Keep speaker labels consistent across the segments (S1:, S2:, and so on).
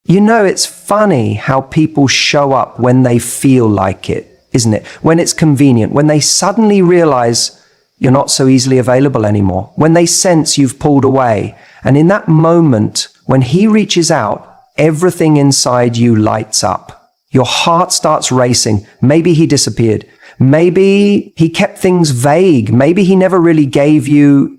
S1: You know, it's funny how people show up when they feel like it, isn't it? When it's convenient, when they suddenly realize you're not so easily available anymore, when they sense you've pulled away. And in that moment, when he reaches out, everything inside you lights up. Your heart starts racing. Maybe he disappeared. Maybe he kept things vague. Maybe he never really gave you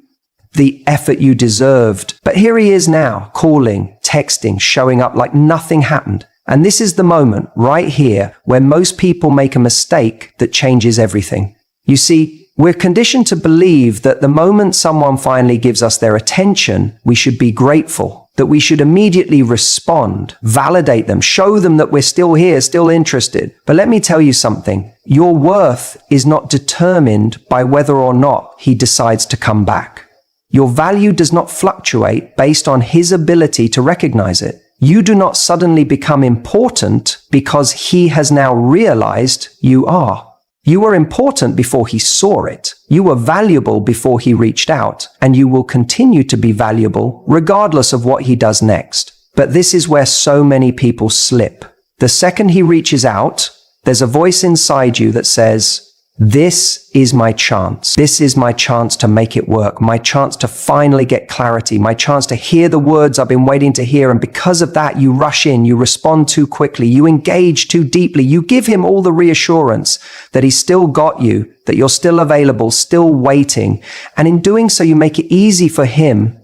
S1: the effort you deserved. But here he is now, calling, texting, showing up like nothing happened. And this is the moment right here where most people make a mistake that changes everything. You see, we're conditioned to believe that the moment someone finally gives us their attention, we should be grateful, that we should immediately respond, validate them, show them that we're still here, still interested. But let me tell you something. Your worth is not determined by whether or not he decides to come back. Your value does not fluctuate based on his ability to recognize it. You do not suddenly become important because he has now realized you are. You were important before he saw it. You were valuable before he reached out, and you will continue to be valuable regardless of what he does next. But this is where so many people slip. The second he reaches out, there's a voice inside you that says, this is my chance. This is my chance to make it work, my chance to finally get clarity, my chance to hear the words I've been waiting to hear. And because of that, you rush in, you respond too quickly, you engage too deeply, you give him all the reassurance that he's still got you, that you're still available, still waiting. And in doing so, you make it easy for him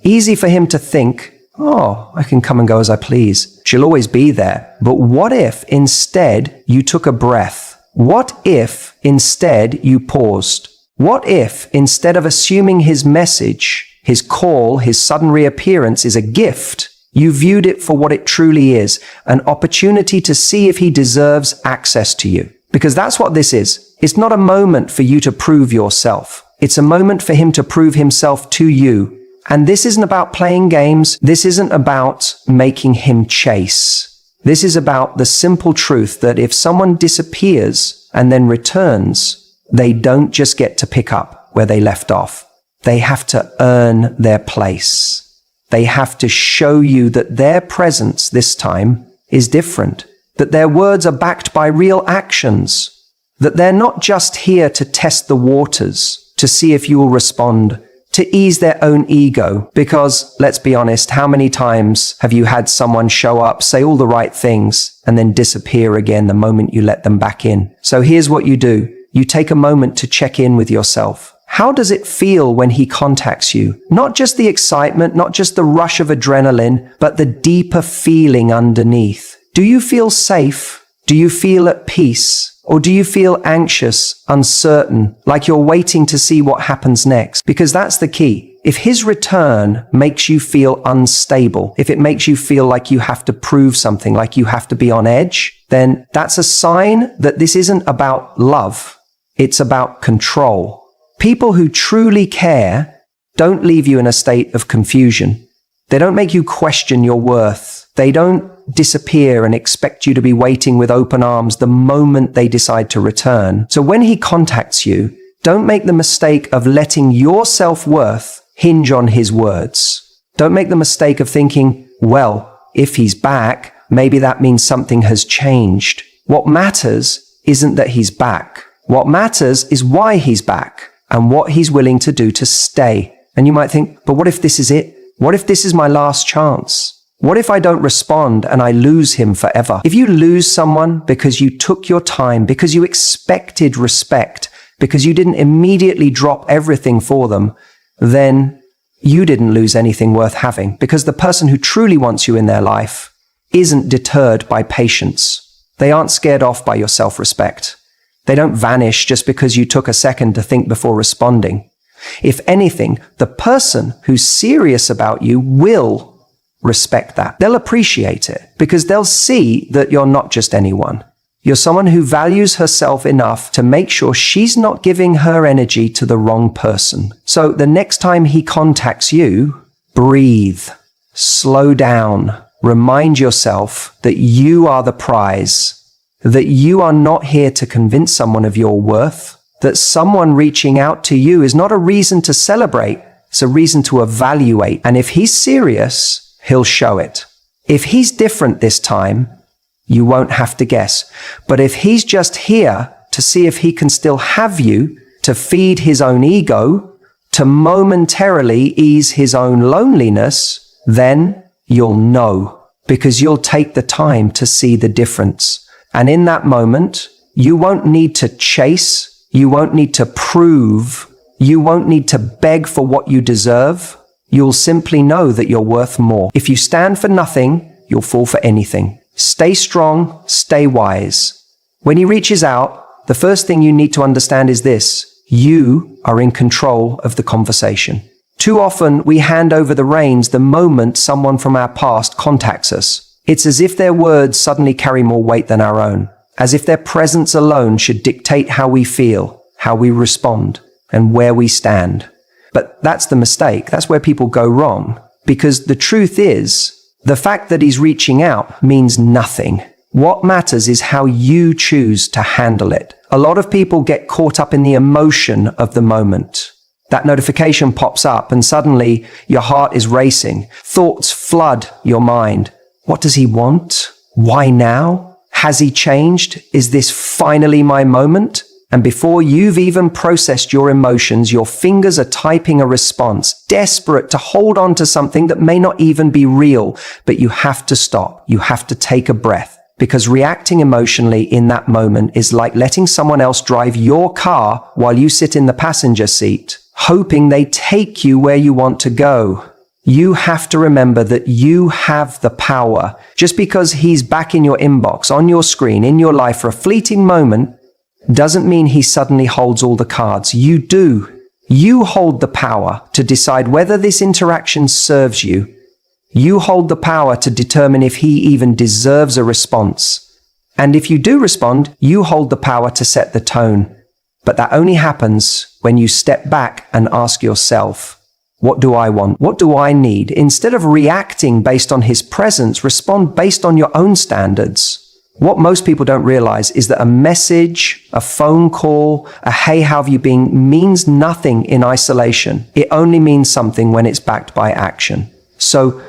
S1: to think, oh, I can come and go as I please. She'll always be there. But what if instead you took a breath? What if instead you paused? What if instead of assuming his message, his call, his sudden reappearance is a gift, you viewed it for what it truly is, an opportunity to see if he deserves access to you? Because that's what this is. It's not a moment for you to prove yourself. It's a moment for him to prove himself to you. And this isn't about playing games. This isn't about making him chase. This is about the simple truth that if someone disappears and then returns, they don't just get to pick up where they left off. They have to earn their place. They have to show you that their presence this time is different, that their words are backed by real actions, that they're not just here to test the waters, to see if you will respond, to ease their own ego. Because, let's be honest, how many times have you had someone show up, say all the right things, and then disappear again the moment you let them back in? So here's what you do. You take a moment to check in with yourself. How does it feel when he contacts you? Not just the excitement, not just the rush of adrenaline, but the deeper feeling underneath. Do you feel safe? Do you feel at peace? Or do you feel anxious, uncertain, like you're waiting to see what happens next? Because that's the key. If his return makes you feel unstable, if it makes you feel like you have to prove something, like you have to be on edge, then that's a sign that this isn't about love. It's about control. People who truly care don't leave you in a state of confusion. They don't make you question your worth. They don't disappear and expect you to be waiting with open arms the moment they decide to return. So when he contacts you, don't make the mistake of letting your self-worth hinge on his words. Don't make the mistake of thinking, well, if he's back, maybe that means something has changed. What matters isn't that he's back. What matters is why he's back and what he's willing to do to stay. And you might think, but what if this is it? What if this is my last chance? What if I don't respond and I lose him forever? If you lose someone because you took your time, because you expected respect, because you didn't immediately drop everything for them, then you didn't lose anything worth having, because the person who truly wants you in their life isn't deterred by patience. They aren't scared off by your self-respect. They don't vanish just because you took a second to think before responding. If anything, the person who's serious about you will respect that. They'll appreciate it because they'll see that you're not just anyone. You're someone who values herself enough to make sure she's not giving her energy to the wrong person. So the next time he contacts you, breathe, slow down, remind yourself that you are the prize, that you are not here to convince someone of your worth, that someone reaching out to you is not a reason to celebrate, it's a reason to evaluate. And if he's serious, he'll show it. If he's different this time, you won't have to guess. But if he's just here to see if he can still have you, to feed his own ego, to momentarily ease his own loneliness, then you'll know, because you'll take the time to see the difference. And in that moment, you won't need to chase, you won't need to prove, you won't need to beg for what you deserve. You'll simply know that you're worth more. If you stand for nothing, you'll fall for anything. Stay strong, stay wise. When he reaches out, the first thing you need to understand is this: you are in control of the conversation. Too often, we hand over the reins the moment someone from our past contacts us. It's as if their words suddenly carry more weight than our own, as if their presence alone should dictate how we feel, how we respond, and where we stand. But that's the mistake. That's where people go wrong. Because the truth is, the fact that he's reaching out means nothing. What matters is how you choose to handle it. A lot of people get caught up in the emotion of the moment. That notification pops up and suddenly your heart is racing. Thoughts flood your mind. What does he want? Why now? Has he changed? Is this finally my moment? And before you've even processed your emotions, your fingers are typing a response, desperate to hold on to something that may not even be real. But you have to stop. You have to take a breath. Because reacting emotionally in that moment is like letting someone else drive your car while you sit in the passenger seat, hoping they take you where you want to go. You have to remember that you have the power. Just because he's back in your inbox, on your screen, in your life for a fleeting moment, doesn't mean he suddenly holds all the cards. You do. You hold the power to decide whether this interaction serves you. You hold the power to determine if he even deserves a response. And if you do respond, you hold the power to set the tone. But that only happens when you step back and ask yourself, what do I want? What do I need? Instead of reacting based on his presence, respond based on your own standards. What most people don't realize is that a message, a phone call, a hey, how have you been, means nothing in isolation. It only means something when it's backed by action. So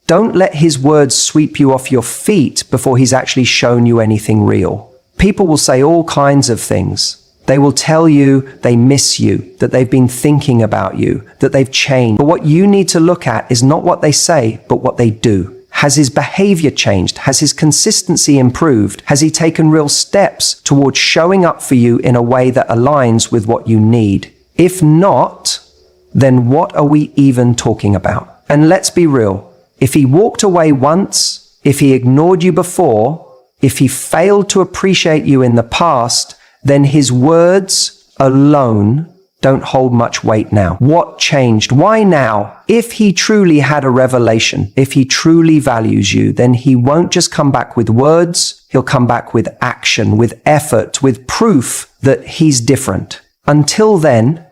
S1: don't let his words sweep you off your feet before he's actually shown you anything real. People will say all kinds of things. They will tell you they miss you, that they've been thinking about you, that they've changed. But what you need to look at is not what they say, but what they do. Has his behavior changed? Has his consistency improved? Has he taken real steps towards showing up for you in a way that aligns with what you need? If not, then what are we even talking about? And let's be real. If he walked away once, if he ignored you before, if he failed to appreciate you in the past, then his words alone don't hold much weight now. What changed? Why now? If he truly had a revelation, if he truly values you, then he won't just come back with words, he'll come back with action, with effort, with proof that he's different. Until then,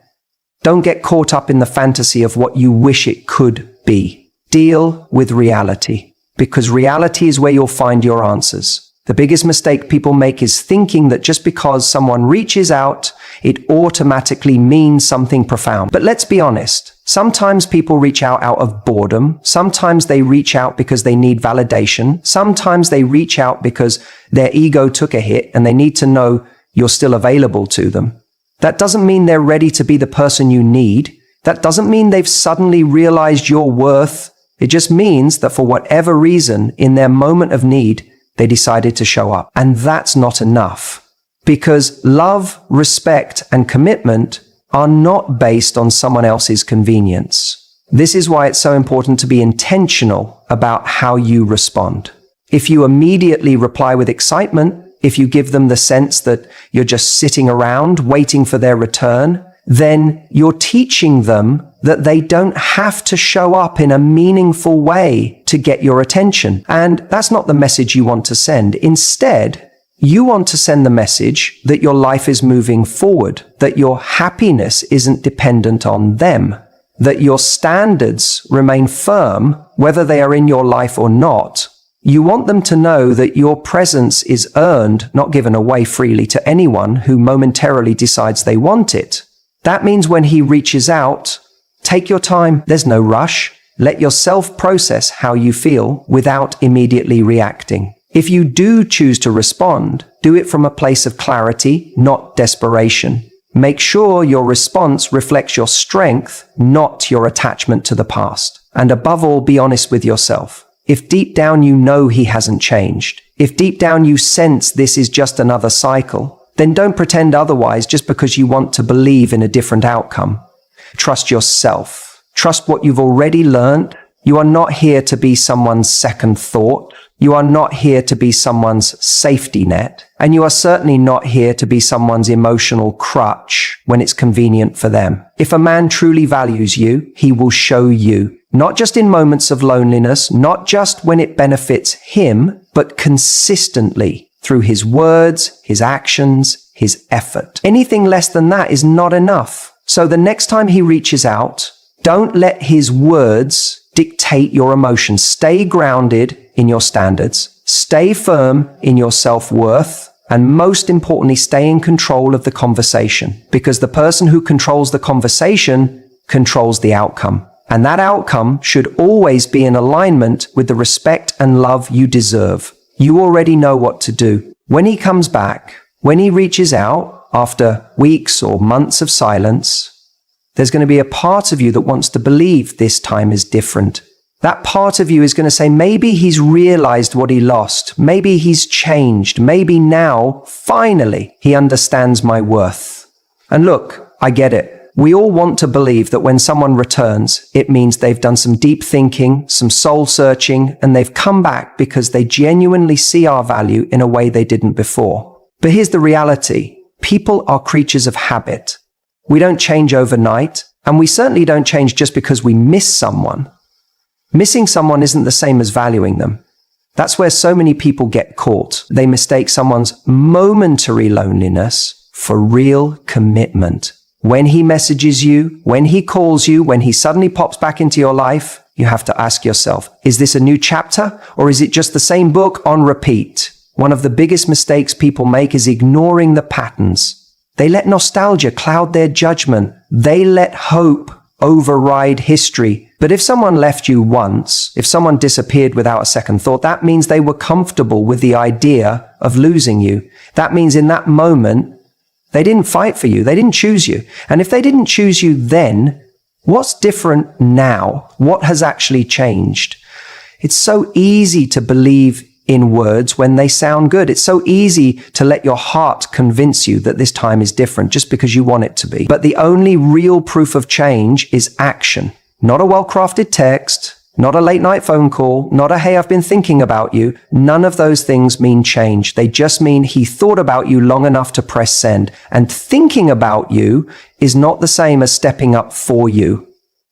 S1: don't get caught up in the fantasy of what you wish it could be. Deal with reality, because reality is where you'll find your answers. The biggest mistake people make is thinking that just because someone reaches out, it automatically means something profound. But let's be honest. Sometimes people reach out of boredom. Sometimes they reach out because they need validation. Sometimes they reach out because their ego took a hit and they need to know you're still available to them. That doesn't mean they're ready to be the person you need. That doesn't mean they've suddenly realized your worth. It just means that for whatever reason, in their moment of need, they decided to show up. And that's not enough. Because love, respect, and commitment are not based on someone else's convenience. This is why it's so important to be intentional about how you respond. If you immediately reply with excitement, if you give them the sense that you're just sitting around waiting for their return, then you're teaching them that they don't have to show up in a meaningful way to get your attention. And that's not the message you want to send. Instead, you want to send the message that your life is moving forward, that your happiness isn't dependent on them, that your standards remain firm, whether they are in your life or not. You want them to know that your presence is earned, not given away freely to anyone who momentarily decides they want it. That means when he reaches out, take your time. There's no rush. Let yourself process how you feel without immediately reacting. If you do choose to respond, do it from a place of clarity, not desperation. Make sure your response reflects your strength, not your attachment to the past. And above all, be honest with yourself. If deep down you know he hasn't changed, if deep down you sense this is just another cycle, then don't pretend otherwise just because you want to believe in a different outcome. Trust yourself. Trust what you've already learned. You are not here to be someone's second thought. You are not here to be someone's safety net. And you are certainly not here to be someone's emotional crutch when it's convenient for them. If a man truly values you, he will show you. Not just in moments of loneliness, not just when it benefits him, but consistently through his words, his actions, his effort. Anything less than that is not enough. So the next time he reaches out, don't let his words dictate your emotions. Stay grounded in your standards. Stay firm in your self-worth. And most importantly, stay in control of the conversation. Because the person who controls the conversation controls the outcome. And that outcome should always be in alignment with the respect and love you deserve. You already know what to do. When he comes back, when he reaches out after weeks or months of silence, there's going to be a part of you that wants to believe this time is different. That part of you is going to say, maybe he's realized what he lost. Maybe he's changed. Maybe now, finally, he understands my worth. And look, I get it. We all want to believe that when someone returns, it means they've done some deep thinking, some soul searching, and they've come back because they genuinely see our value in a way they didn't before. But here's the reality. People are creatures of habit. We don't change overnight, and we certainly don't change just because we miss someone. Missing someone isn't the same as valuing them. That's where so many people get caught. They mistake someone's momentary loneliness for real commitment. When he messages you, when he calls you, when he suddenly pops back into your life, you have to ask yourself, is this a new chapter or is it just the same book on repeat? One of the biggest mistakes people make is ignoring the patterns. They let nostalgia cloud their judgment. They let hope override history. But if someone left you once, if someone disappeared without a second thought, that means they were comfortable with the idea of losing you. That means in that moment, they didn't fight for you. They didn't choose you. And if they didn't choose you then, what's different now? What has actually changed? It's so easy to believe in words when they sound good. It's so easy to let your heart convince you that this time is different just because you want it to be. But the only real proof of change is action. Not a well-crafted text, not a late-night phone call, not a, hey, I've been thinking about you. None of those things mean change. They just mean he thought about you long enough to press send. And thinking about you is not the same as stepping up for you.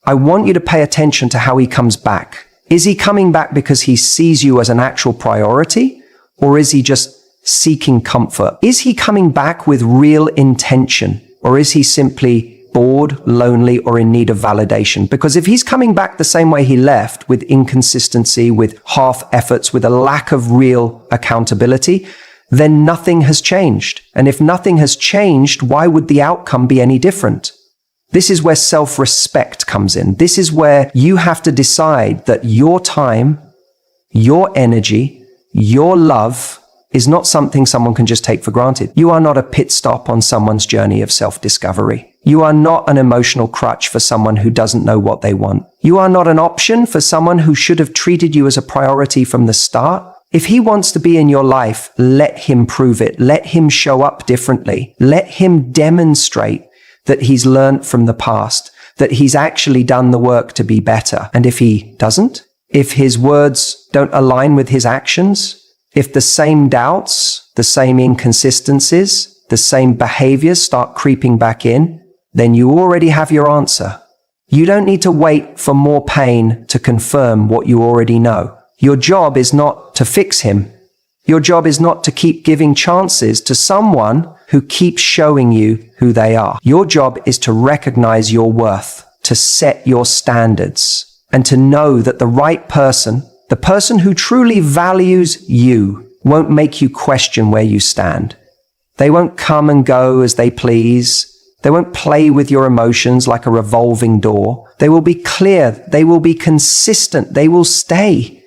S1: I want you to pay attention to how he comes back. Is he coming back because he sees you as an actual priority? Or is he just seeking comfort? Is he coming back with real intention? Or is he simply bored, lonely, or in need of validation? Because if he's coming back the same way he left, with inconsistency, with half efforts, with a lack of real accountability, then nothing has changed. And if nothing has changed, why would the outcome be any different? This is where self-respect comes in. This is where you have to decide that your time, your energy, your love is not something someone can just take for granted. You are not a pit stop on someone's journey of self-discovery. You are not an emotional crutch for someone who doesn't know what they want. You are not an option for someone who should have treated you as a priority from the start. If he wants to be in your life, let him prove it. Let him show up differently. Let him demonstrate that he's learned from the past, that he's actually done the work to be better. And if he doesn't, if his words don't align with his actions, if the same doubts, the same inconsistencies, the same behaviors start creeping back in, then you already have your answer. You don't need to wait for more pain to confirm what you already know. Your job is not to fix him. Your job is not to keep giving chances to someone who keeps showing you who they are. Your job is to recognize your worth, to set your standards, and to know that the right person, the person who truly values you, won't make you question where you stand. They won't come and go as they please. They won't play with your emotions like a revolving door. They will be clear. They will be consistent. They will stay.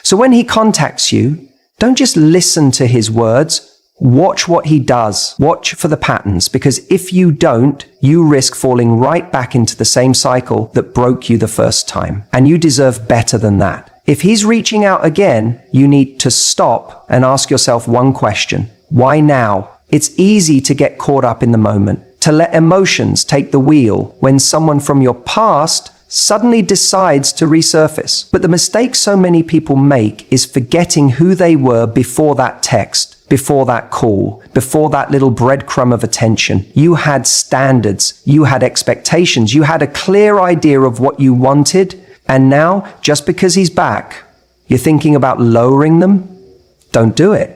S1: So when he contacts you, don't just listen to his words. Watch what he does. Watch for the patterns, because if you don't, you risk falling right back into the same cycle that broke you the first time. And you deserve better than that. If he's reaching out again, you need to stop and ask yourself one question. Why now? It's easy to get caught up in the moment, to let emotions take the wheel when someone from your past suddenly decides to resurface. But the mistake so many people make is forgetting who they were before that text, before that call, before that little breadcrumb of attention. You had standards, you had expectations, you had a clear idea of what you wanted, and now, just because he's back, you're thinking about lowering them? Don't do it.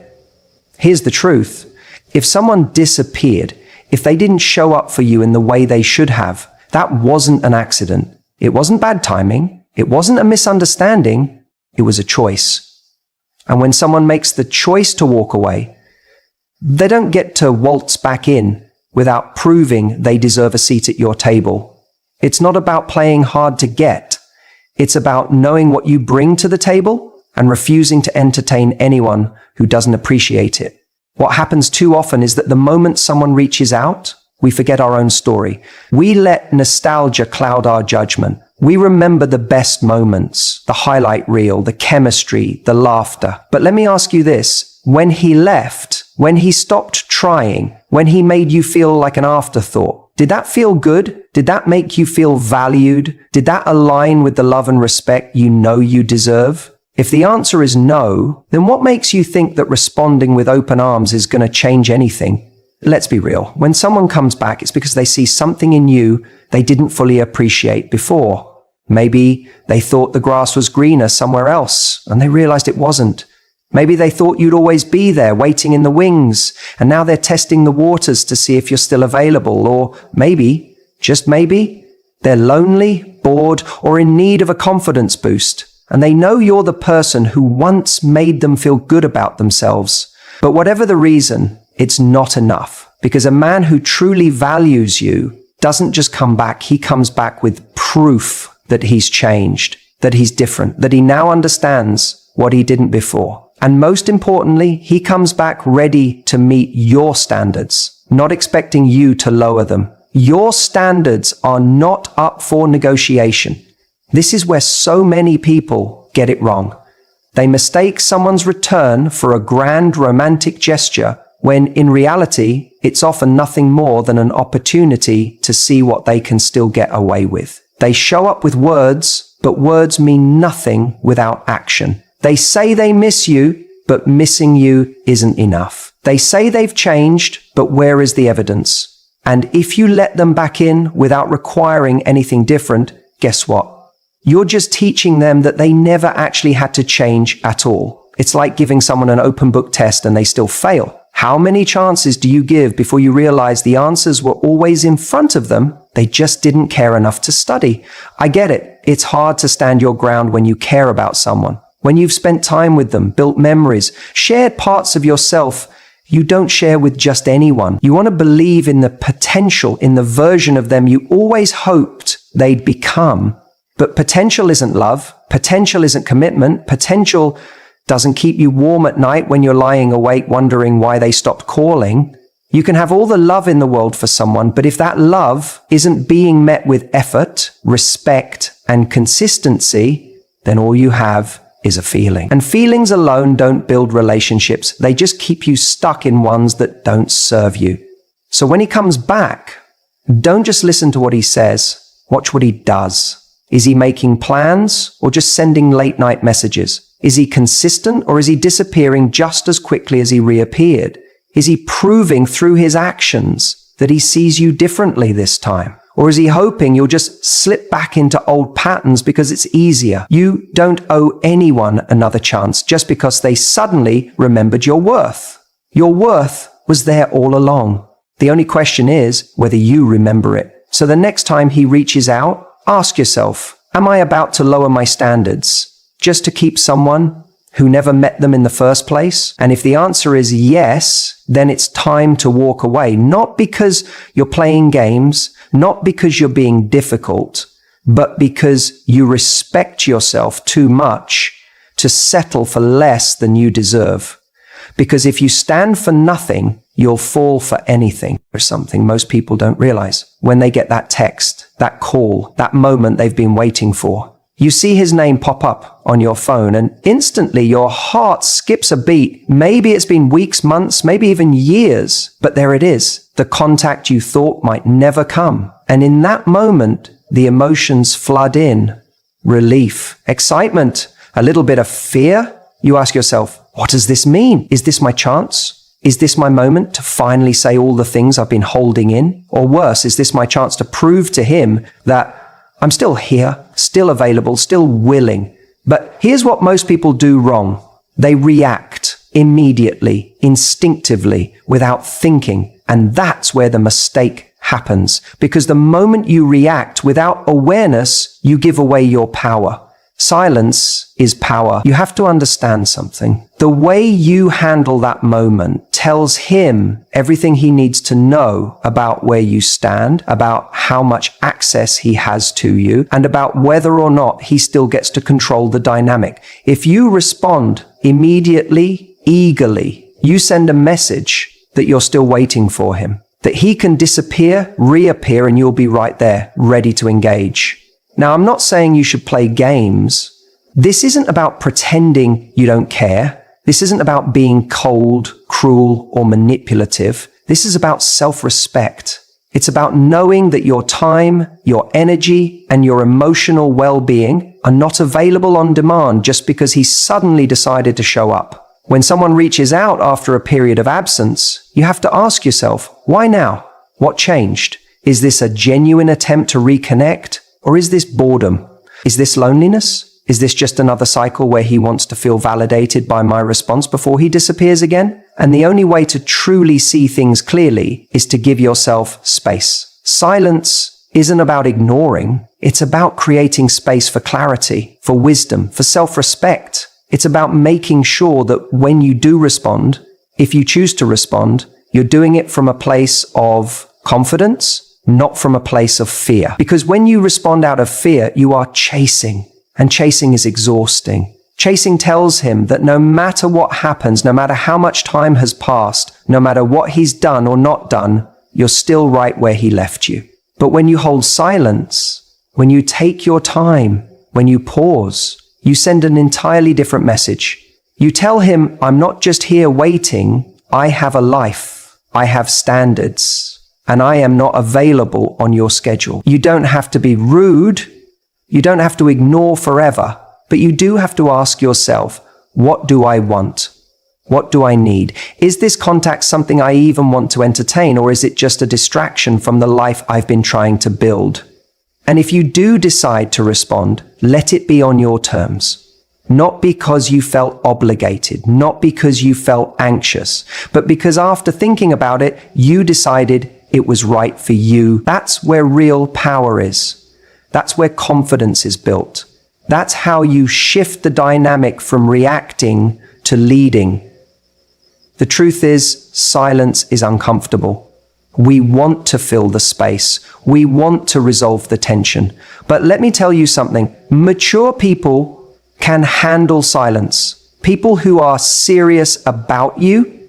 S1: Here's the truth. If someone disappeared, if they didn't show up for you in the way they should have, that wasn't an accident. It wasn't bad timing. It wasn't a misunderstanding. It was a choice. And when someone makes the choice to walk away, they don't get to waltz back in without proving they deserve a seat at your table. It's not about playing hard to get. It's about knowing what you bring to the table and refusing to entertain anyone who doesn't appreciate it. What happens too often is that the moment someone reaches out, we forget our own story. We let nostalgia cloud our judgment. We remember the best moments, the highlight reel, the chemistry, the laughter. But let me ask you this. When he left, when he stopped trying, when he made you feel like an afterthought, did that feel good? Did that make you feel valued? Did that align with the love and respect you know you deserve? If the answer is no, then what makes you think that responding with open arms is going to change anything? Let's be real. When someone comes back, it's because they see something in you they didn't fully appreciate before. Maybe they thought the grass was greener somewhere else, and they realized it wasn't. Maybe they thought you'd always be there, waiting in the wings, and now they're testing the waters to see if you're still available. Or maybe, just maybe, they're lonely, bored, or in need of a confidence boost, and they know you're the person who once made them feel good about themselves. But whatever the reason, it's not enough, because a man who truly values you doesn't just come back, he comes back with proof that he's changed, that he's different, that he now understands what he didn't before. And most importantly, he comes back ready to meet your standards, not expecting you to lower them. Your standards are not up for negotiation. This is where so many people get it wrong. They mistake someone's return for a grand romantic gesture, when in reality, it's often nothing more than an opportunity to see what they can still get away with. They show up with words, but words mean nothing without action. They say they miss you, but missing you isn't enough. They say they've changed, but where is the evidence? And if you let them back in without requiring anything different, guess what? You're just teaching them that they never actually had to change at all. It's like giving someone an open book test and they still fail. How many chances do you give before you realize the answers were always in front of them? They just didn't care enough to study. I get it. It's hard to stand your ground when you care about someone. When you've spent time with them, built memories, shared parts of yourself you don't share with just anyone. You want to believe in the potential, in the version of them you always hoped they'd become. But potential isn't love. Potential isn't commitment. Potential doesn't keep you warm at night when you're lying awake wondering why they stopped calling. You can have all the love in the world for someone, but if that love isn't being met with effort, respect, and consistency, then all you have is a feeling. And feelings alone don't build relationships. They just keep you stuck in ones that don't serve you. So when he comes back, don't just listen to what he says. Watch what he does. Is he making plans or just sending late night messages? Is he consistent or is he disappearing just as quickly as he reappeared? Is he proving through his actions that he sees you differently this time? Or is he hoping you'll just slip back into old patterns because it's easier? You don't owe anyone another chance just because they suddenly remembered your worth. Your worth was there all along. The only question is whether you remember it. So the next time he reaches out, ask yourself, am I about to lower my standards just to keep someone who never met them in the first place? And if the answer is yes, then it's time to walk away. Not because you're playing games, not because you're being difficult, but because you respect yourself too much to settle for less than you deserve. Because if you stand for nothing, you'll fall for anything. There's something most people don't realize. When they get that text, that call, that moment they've been waiting for, you see his name pop up on your phone and instantly your heart skips a beat. Maybe it's been weeks, months, maybe even years, but there it is. The contact you thought might never come. And in that moment, the emotions flood in. Relief, excitement, a little bit of fear. You ask yourself, what does this mean? Is this my chance? Is this my moment to finally say all the things I've been holding in? Or worse, is this my chance to prove to him that I'm still here, still available, still willing? But here's what most people do wrong. They react immediately, instinctively, without thinking. And that's where the mistake happens. Because the moment you react without awareness, you give away your power. Silence is power. You have to understand something. The way you handle that moment tells him everything he needs to know about where you stand, about how much access he has to you, and about whether or not he still gets to control the dynamic. If you respond immediately, eagerly, you send a message that you're still waiting for him, that he can disappear, reappear, and you'll be right there, ready to engage. Now, I'm not saying you should play games. This isn't about pretending you don't care. This isn't about being cold, cruel, or manipulative. This is about self-respect. It's about knowing that your time, your energy, and your emotional well-being are not available on demand just because he suddenly decided to show up. When someone reaches out after a period of absence, you have to ask yourself, why now? What changed? Is this a genuine attempt to reconnect? Or is this boredom? Is this loneliness? Is this just another cycle where he wants to feel validated by my response before he disappears again? And the only way to truly see things clearly is to give yourself space. Silence isn't about ignoring. It's about creating space for clarity, for wisdom, for self-respect. It's about making sure that when you do respond, if you choose to respond, you're doing it from a place of confidence, not from a place of fear. Because when you respond out of fear, you are chasing, and chasing is exhausting. Chasing tells him that no matter what happens, no matter how much time has passed, no matter what he's done or not done, you're still right where he left you. But when you hold silence, when you take your time, when you pause, you send an entirely different message. You tell him, I'm not just here waiting, I have a life, I have standards. And I am not available on your schedule. You don't have to be rude. You don't have to ignore forever. But you do have to ask yourself, what do I want? What do I need? Is this contact something I even want to entertain, or is it just a distraction from the life I've been trying to build? And if you do decide to respond, let it be on your terms. Not because you felt obligated, not because you felt anxious, but because after thinking about it, you decided it was right for you. That's where real power is. That's where confidence is built. That's how you shift the dynamic from reacting to leading. The truth is, silence is uncomfortable. We want to fill the space. We want to resolve the tension. But let me tell you something. Mature people can handle silence. People who are serious about you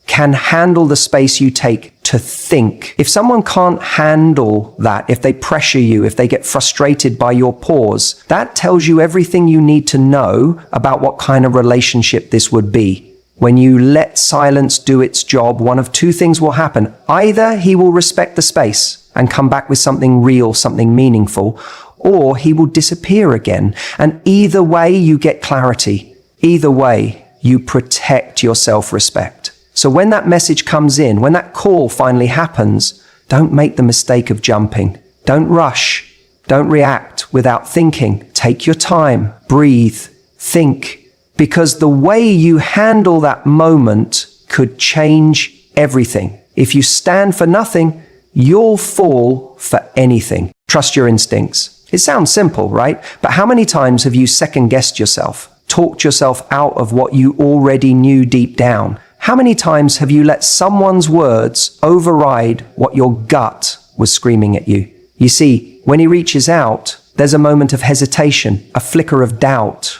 S1: can handle the space you take to think. If someone can't handle that, if they pressure you, if they get frustrated by your pause, that tells you everything you need to know about what kind of relationship this would be. When you let silence do its job, one of two things will happen. Either he will respect the space and come back with something real, something meaningful, or he will disappear again. And either way, you get clarity. Either way, you protect your self-respect. So when that message comes in, when that call finally happens, don't make the mistake of jumping. Don't rush. Don't react without thinking. Take your time. Breathe. Think. Because the way you handle that moment could change everything. If you stand for nothing, you'll fall for anything. Trust your instincts. It sounds simple, right? But how many times have you second-guessed yourself? talked yourself out of what you already knew deep down? How many times have you let someone's words override what your gut was screaming at you? You see, when he reaches out, there's a moment of hesitation, a flicker of doubt.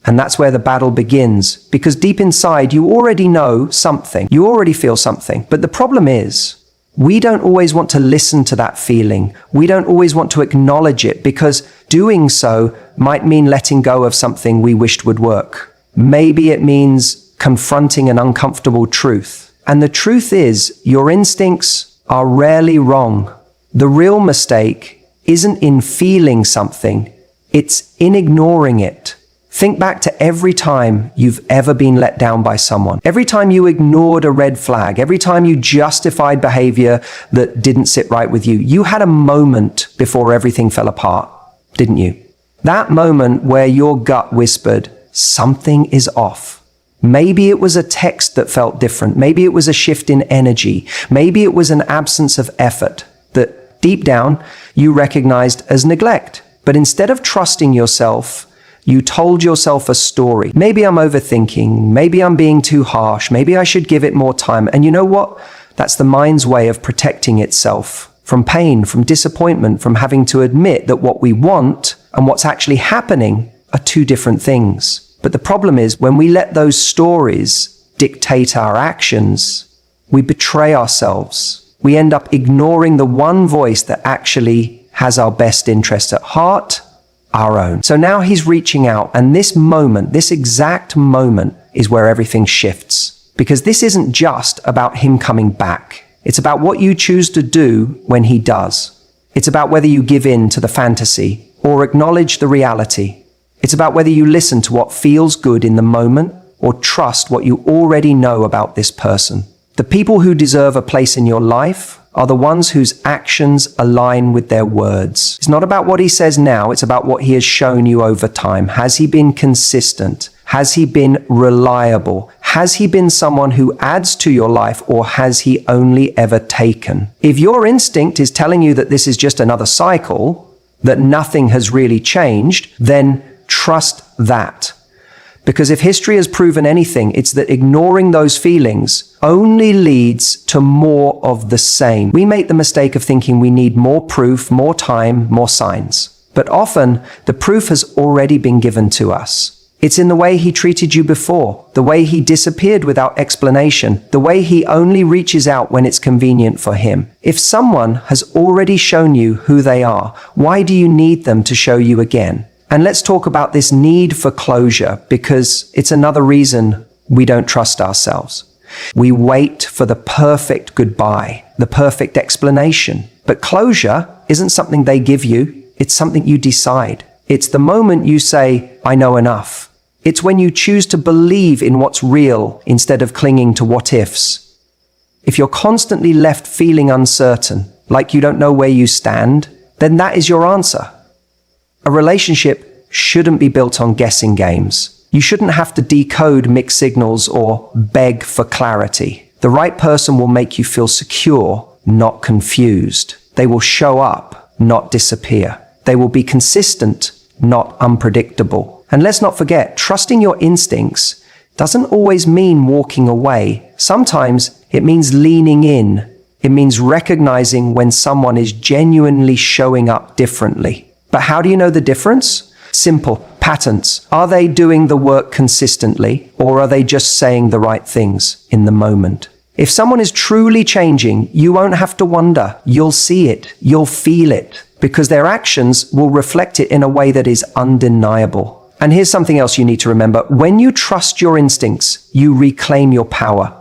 S1: And that's where the battle begins, because deep inside, you already know something. You already feel something. But the problem is, we don't always want to listen to that feeling. We don't always want to acknowledge it, because doing so might mean letting go of something we wished would work. Maybe it means confronting an uncomfortable truth. And the truth is, your instincts are rarely wrong. The real mistake isn't in feeling something, it's in ignoring it. Think back to every time you've ever been let down by someone. Every time you ignored a red flag, every time you justified behavior that didn't sit right with you, you had a moment before everything fell apart, didn't you? That moment where your gut whispered, something is off. Maybe it was a text that felt different. Maybe it was a shift in energy. Maybe it was an absence of effort that deep down you recognized as neglect. But instead of trusting yourself, you told yourself a story. Maybe I'm overthinking. Maybe I'm being too harsh. Maybe I should give it more time. And you know what? That's the mind's way of protecting itself from pain, from disappointment, from having to admit that what we want and what's actually happening are two different things. But the problem is, when we let those stories dictate our actions, we betray ourselves. We end up ignoring the one voice that actually has our best interest at heart, our own. So now he's reaching out, and this moment, this exact moment, is where everything shifts. Because this isn't just about him coming back. It's about what you choose to do when he does. It's about whether you give in to the fantasy or acknowledge the reality. It's about whether you listen to what feels good in the moment or trust what you already know about this person. The people who deserve a place in your life are the ones whose actions align with their words. It's not about what he says now, it's about what he has shown you over time. Has he been consistent? Has he been reliable? Has he been someone who adds to your life, or has he only ever taken? If your instinct is telling you that this is just another cycle, that nothing has really changed, then trust that. Because if history has proven anything, it's that ignoring those feelings only leads to more of the same. We make the mistake of thinking we need more proof, more time, more signs. But often, the proof has already been given to us. It's in the way he treated you before, the way he disappeared without explanation, the way he only reaches out when it's convenient for him. If someone has already shown you who they are, why do you need them to show you again? And let's talk about this need for closure, because it's another reason we don't trust ourselves. We wait for the perfect goodbye, the perfect explanation. But closure isn't something they give you, it's something you decide. It's the moment you say, I know enough. It's when you choose to believe in what's real instead of clinging to what-ifs. If you're constantly left feeling uncertain, like you don't know where you stand, then that is your answer. A relationship shouldn't be built on guessing games. You shouldn't have to decode mixed signals or beg for clarity. The right person will make you feel secure, not confused. They will show up, not disappear. They will be consistent, not unpredictable. And let's not forget, trusting your instincts doesn't always mean walking away. Sometimes it means leaning in. It means recognizing when someone is genuinely showing up differently. But how do you know the difference? Simple. Patterns. Are they doing the work consistently, or are they just saying the right things in the moment? If someone is truly changing, you won't have to wonder. You'll see it. You'll feel it. Because their actions will reflect it in a way that is undeniable. And here's something else you need to remember. When you trust your instincts, you reclaim your power.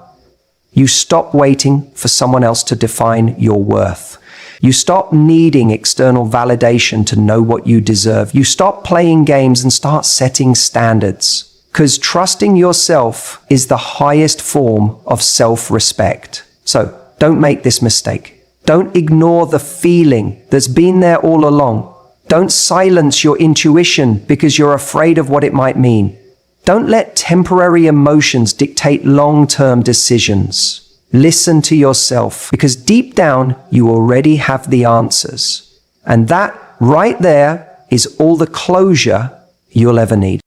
S1: You stop waiting for someone else to define your worth. You stop needing external validation to know what you deserve. You stop playing games and start setting standards. Because trusting yourself is the highest form of self-respect. So don't make this mistake. Don't ignore the feeling that's been there all along. Don't silence your intuition because you're afraid of what it might mean. Don't let temporary emotions dictate long-term decisions. Listen to yourself, because deep down, you already have the answers. And that right there is all the closure you'll ever need.